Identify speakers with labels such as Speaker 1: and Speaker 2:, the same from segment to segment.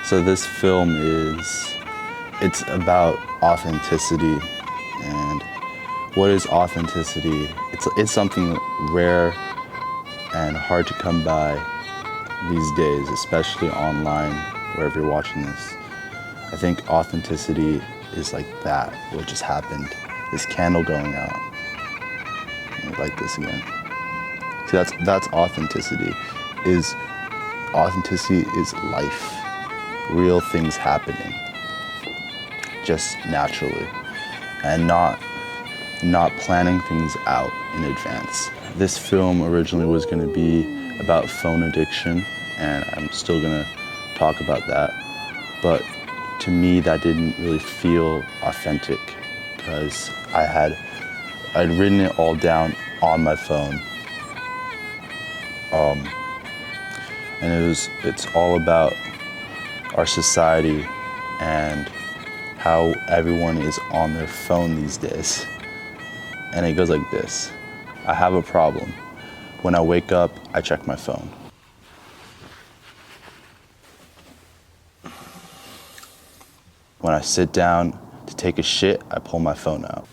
Speaker 1: So this film it's about authenticity. And what is authenticity? It's something rare and hard to come by these days, especially online, wherever you're watching this. I think authenticity is like that, what just happened. This candle going out. Let me light this again. See, that's authenticity. Authenticity is life. Real things happening. Just naturally. And not planning things out in advance. This film originally was going to be about phone addiction, and I'm still going to talk about that. But to me, that didn't really feel authentic because I'd written it all down on my phone. And it's all about our society and how everyone is on their phone these days. And it goes like this. I have a problem. When I wake up, I check my phone. When I sit down to take a shit, I pull my phone out.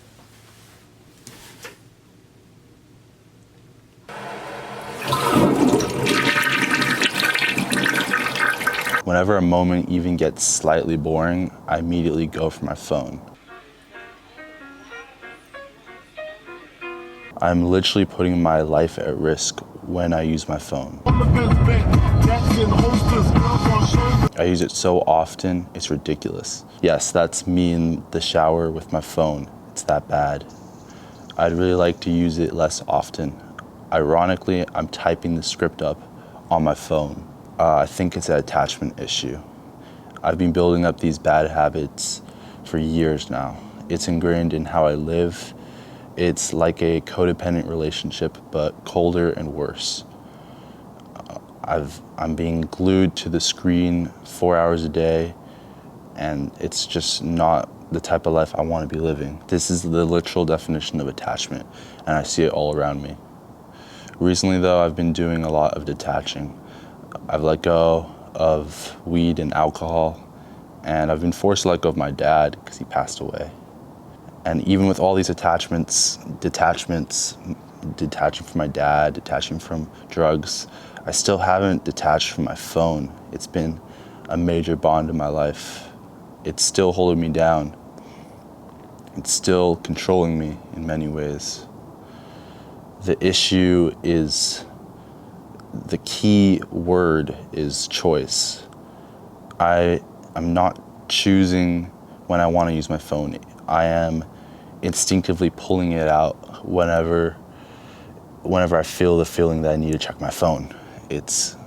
Speaker 1: Whenever a moment even gets slightly boring, I immediately go for my phone. I'm literally putting my life at risk when I use my phone. I use it so often, it's ridiculous. Yes, that's me in the shower with my phone. It's that bad. I'd really like to use it less often. Ironically, I'm typing the script up on my phone. I think it's an attachment issue. I've been building up these bad habits for years now. It's ingrained in how I live. It's like a codependent relationship, but colder and worse. I'm being glued to the screen 4 hours a day, and it's just not the type of life I want to be living. This is the literal definition of attachment, and I see it all around me. Recently, though, I've been doing a lot of detaching. I've let go of weed and alcohol, and I've been forced to let go of my dad because he passed away. And even with all these detaching from my dad, detaching from drugs, I still haven't detached from my phone. It's been a major bond in my life. It's still holding me down. It's still controlling me in many ways. The issue is, the key word is choice. I'm not choosing when I want to use my phone. I am instinctively pulling it out whenever I feel the feeling that I need to check my phone. It's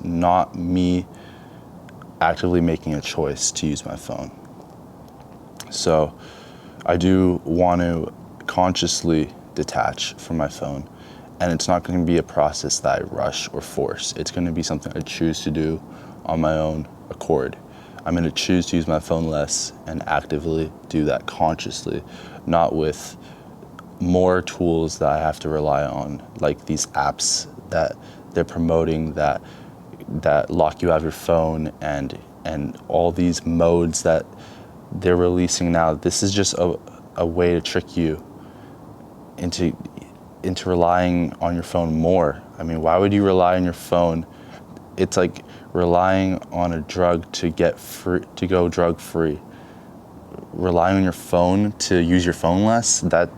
Speaker 1: not me actively making a choice to use my phone. So I do want to consciously detach from my phone, and it's not going to be a process that I rush or force. It's going to be something I choose to do on my own accord. I'm going to choose to use my phone less and actively do that consciously, not with more tools that I have to rely on, like these apps that they're promoting that lock you out of your phone, and all these modes that they're releasing now. This is just a way to trick you into relying on your phone more. I mean, why would you rely on your phone? It's like relying on a drug to go drug free. Relying on your phone to use your phone less, that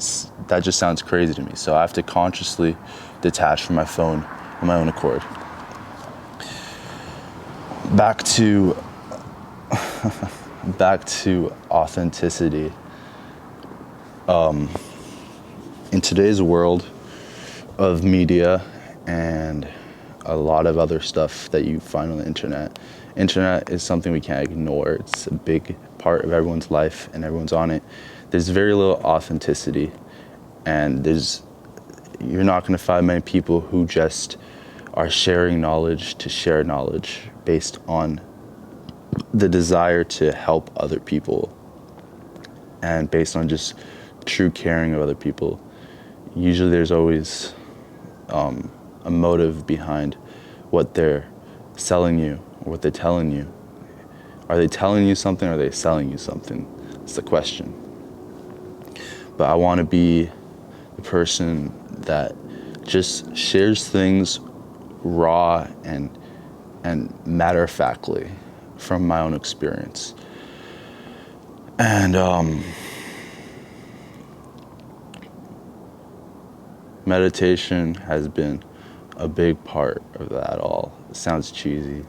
Speaker 1: just sounds crazy to me. So I have to consciously detach from my phone on my own accord. Back to authenticity. In today's world of media and a lot of other stuff that you find on the internet is something we can't ignore. It's a big part of everyone's life and everyone's on it. There's very little authenticity, and you're not going to find many people who just are sharing knowledge to share knowledge based on the desire to help other people and based on just true caring of other people. Usually there's always a motive behind what they're selling you or what they're telling you. Are they telling you something, or are they selling you something? That's the question. But I want to be the person that just shares things raw and matter-of-factly from my own experience. And meditation has been a big part of that all. It sounds cheesy,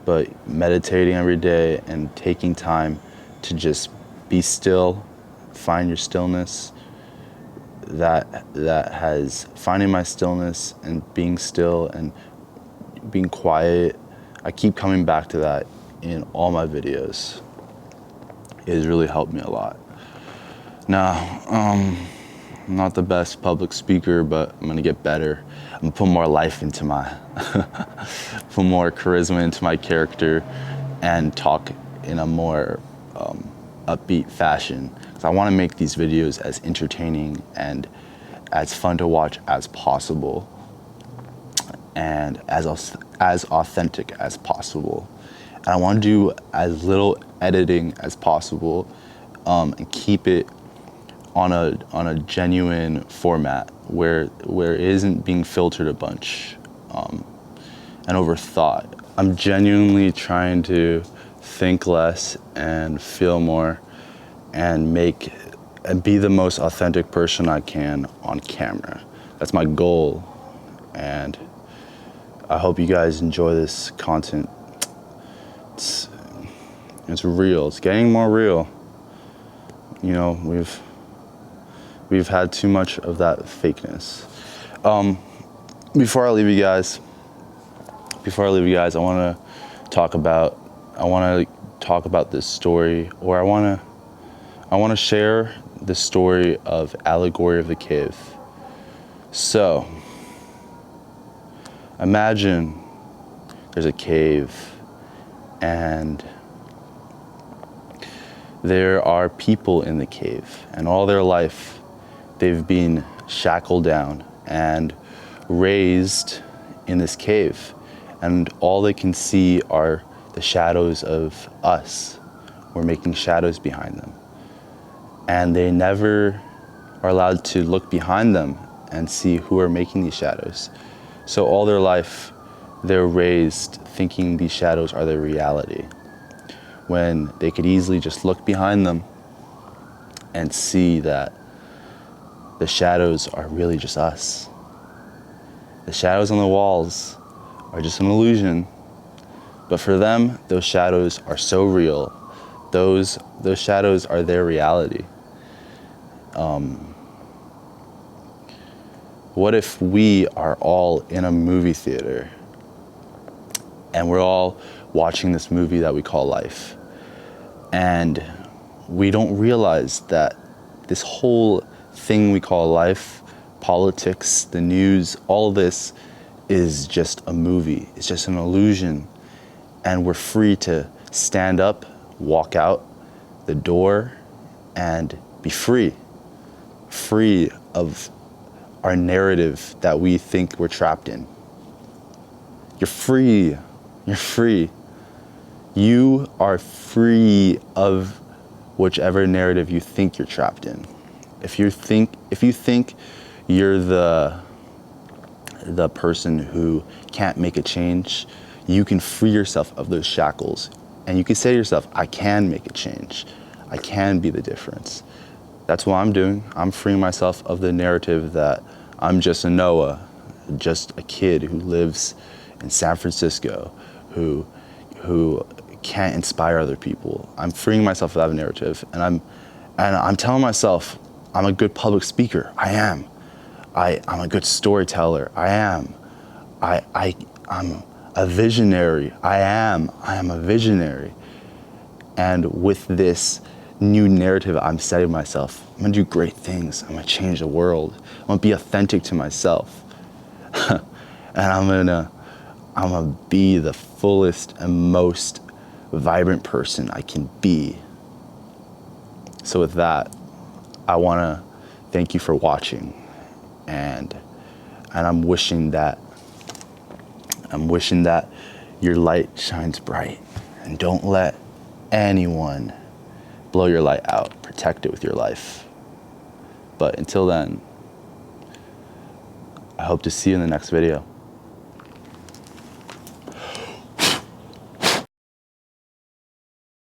Speaker 1: but meditating every day and taking time to just be still, find your stillness, that has finding my stillness and being still and being quiet. I keep coming back to that in all my videos. It has really helped me a lot. Now, I'm not the best public speaker, but I'm gonna get better. I'm gonna put more life into my, put more charisma into my character and talk in a more upbeat fashion. So I wanna make these videos as entertaining and as fun to watch as possible, and as authentic as possible. And I wanna do as little editing as possible, and keep it on a genuine format where it isn't being filtered a bunch and overthought. I'm genuinely trying to think less and feel more and be the most authentic person I can on camera. That's my goal, and I hope you guys enjoy this content. It's real. It's getting more real. You know, we've had too much of that fakeness. Before I leave you guys, I want to talk about this story, or I want to share the story of Allegory of the Cave. So, imagine there's a cave, and there are people in the cave, and all their life they've been shackled down and raised in this cave, and all they can see are the shadows of us. We're making shadows behind them, and they never are allowed to look behind them and see who are making these shadows. So all their life they're raised thinking these shadows are their reality, when they could easily just look behind them and see that the shadows are really just us. The shadows on the walls are just an illusion, but for them, those shadows are so real. Those shadows are their reality. What if we are all in a movie theater and we're all watching this movie that we call life, and we don't realize that this whole thing we call life, politics, the news, all of this is just a movie. It's just an illusion, and we're free to stand up, walk out the door, and be free of our narrative that we think we're trapped in. You're free. You're free. You are free of whichever narrative you think you're trapped in. If you think you're the person who can't make a change, you can free yourself of those shackles, and you can say to yourself, I can make a change. I can be the difference. That's what I'm doing. I'm freeing myself of the narrative that I'm just a Noah, just a kid who lives in San Francisco, who can't inspire other people. I'm freeing myself of that narrative, and I'm telling myself I'm a good public speaker. I am. I'm a good storyteller. I am. I'm a visionary. I am a visionary. And with this new narrative I'm setting myself, I'm gonna do great things. I'm gonna change the world. I'm gonna be authentic to myself. And I'm gonna be the fullest and most vibrant person I can be. So with that, I wanna thank you for watching, and I'm wishing that your light shines bright, and don't let anyone blow your light out. Protect it with your life. But until then, I hope to see you in the next video.